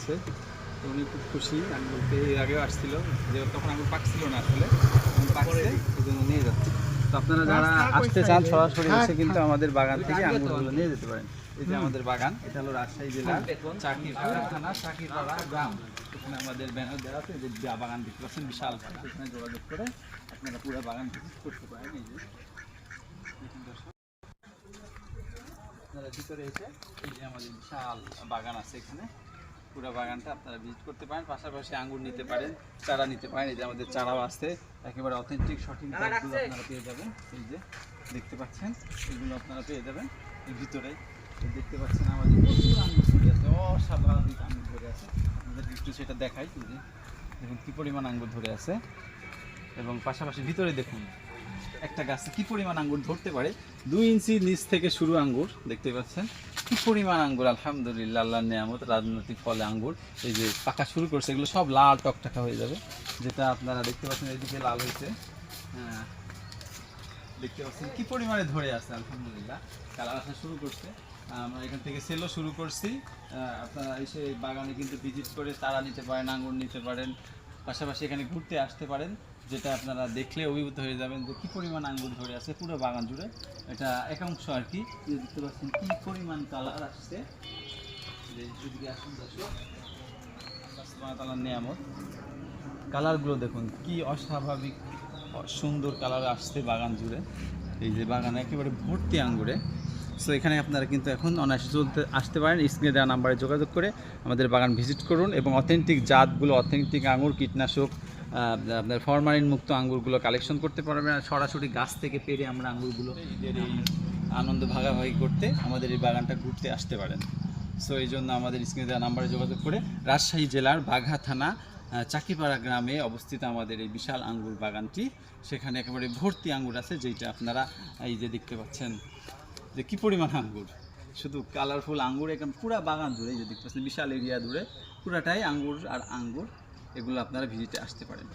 যাচ্ছে। তো উনি খুব খুশি, আঙ্গুরতে এর আগেও আসছিল, যে তখন আঙ্গুর পাকছিল না আসলে, পাকছে এই জন্য নিয়ে যাচ্ছে। তো আপনারা যারা আসতে চান সরাসরি এসে কিন্তু আমাদের বাগান থেকে আঙ্গুরগুলো নিয়ে যেতে পারেন। এই যে আমাদের বাগান, এটা হলো রাজশাহী জেলার চাকিরপাড়া থানা চাকিরপাড়া গ্রাম। এখানে আমাদের ব্যানার দেওয়া আছে, যে বাগান দেখতে পাচ্ছেন বিশাল, এখানে যোগাযোগ করে আপনারা পুরো বাগান ভিজিট করতে পারেন। এই যে আপনারা ভিতরে এসে এই যে আমাদের বিশাল বাগান আছে, এখানে পুরো বাগানটা আপনারা ভিজিট করতে পারেন। পাশাপাশি আঙ্গুর নিতে পারেন, চারা নিতে পারেন। এই যে আমাদের চারাও আছে, একেবারে অথেন্টিক সঠিক জাতগুলো আপনারা পেয়ে যাবেন। এই যে দেখতে পাচ্ছেন, এগুলো আপনারা পেয়ে যাবেন এর ভিতরে। দেখতে পাচ্ছেন আমাদের প্রচুর আঙ্গুর ধরে আছে, অস্বাভাবিক আঙ্গুর ধরে আছে। আপনাদের একটু সেটা দেখাই। এই যে দেখুন কী পরিমাণ আঙ্গুর ধরে আছে, এবং পাশাপাশি ভিতরে দেখুন একটা গাছে কি পরিমাণ আঙ্গুর ধরতে পারে। 2 ইঞ্চি নিচ থেকে শুরু আঙ্গুর, দেখতে পাচ্ছেন কি পরিমাণ আঙ্গুর। আলহামদুলিল্লাহ, আল্লাহর নিয়ামত, রাজনৈতিক ফলে আঙ্গুর এই যে পাকা শুরু করছে, এগুলো সব লাল টকটকা হয়ে যাবে। যেটা আপনারা দেখতে পাচ্ছেন এদিকে লাল হয়েছে, হ্যাঁ দেখতে পাচ্ছেন কি পরিমাণে ধরে আছে। আলহামদুলিল্লাহ, কালার আসা শুরু করছে। আমরা এখান থেকে সেলও শুরু করছি। আপনারা এসে বাগানে কিন্তু ভিজিট করে চারা নিতে পারেন, আঙ্গুর নিতে পারেন। পাশাপাশি এখানে ঘুরতে আসতে পারেন, যেটা আপনারা দেখলে অভিভূত হয়ে যাবেন যে কী পরিমাণ আঙ্গুর ধরে আছে পুরো বাগান জুড়ে। এটা একাংশ আর কি, দেখতে পাচ্ছেন কী পরিমাণ কালার আসছে। এদিকে আসুন দর্শক, আল্লাহর নিয়ামত, কালারগুলো দেখুন কি অস্বাভাবিক সুন্দর কালার আসছে বাগান জুড়ে। এই যে বাগানে একেবারে ভর্তি আঙ্গুরে। সো এখানে আপনারা কিন্তু এখন অনায়াসে আসতে পারেন। স্ক্রিনে দেওয়া নাম্বারে যোগাযোগ করে আমাদের বাগান ভিজিট করুন, এবং অথেন্টিক জাতগুলো, অথেন্টিক আঙুর, কীটনাশক, আপনার ফরমালিন মুক্ত আঙ্গুরগুলো কালেকশন করতে পারবেন। আর সরাসরি গাছ থেকে পেরে আমরা আঙ্গুরগুলো ঈদের এই আনন্দ ভাগাভাগি করতে আমাদের এই বাগানটা ঘুরতে আসতে পারেন। সো এই জন্য আমাদের স্ক্রিনে দেওয়া নাম্বারে যোগাযোগ করে, রাজশাহী জেলার বাঘা থানা চাকিপাড়া গ্রামে অবস্থিত আমাদের এই বিশাল আঙ্গুর বাগানটি। সেখানে একেবারে ভর্তি আঙ্গুর আছে, যেটা আপনারা এই যে দেখতে পাচ্ছেন যে কী পরিমাণ আঙ্গুর, শুধু কালারফুল আঙ্গুর এখানে পুরো বাগান জুড়ে। এই যে দেখতে পাচ্ছেন বিশাল এরিয়া জুড়ে পুরাটাই আঙ্গুর আর আঙ্গুর। এগুলো আপনারা ভিজিটে আসতে পারেন।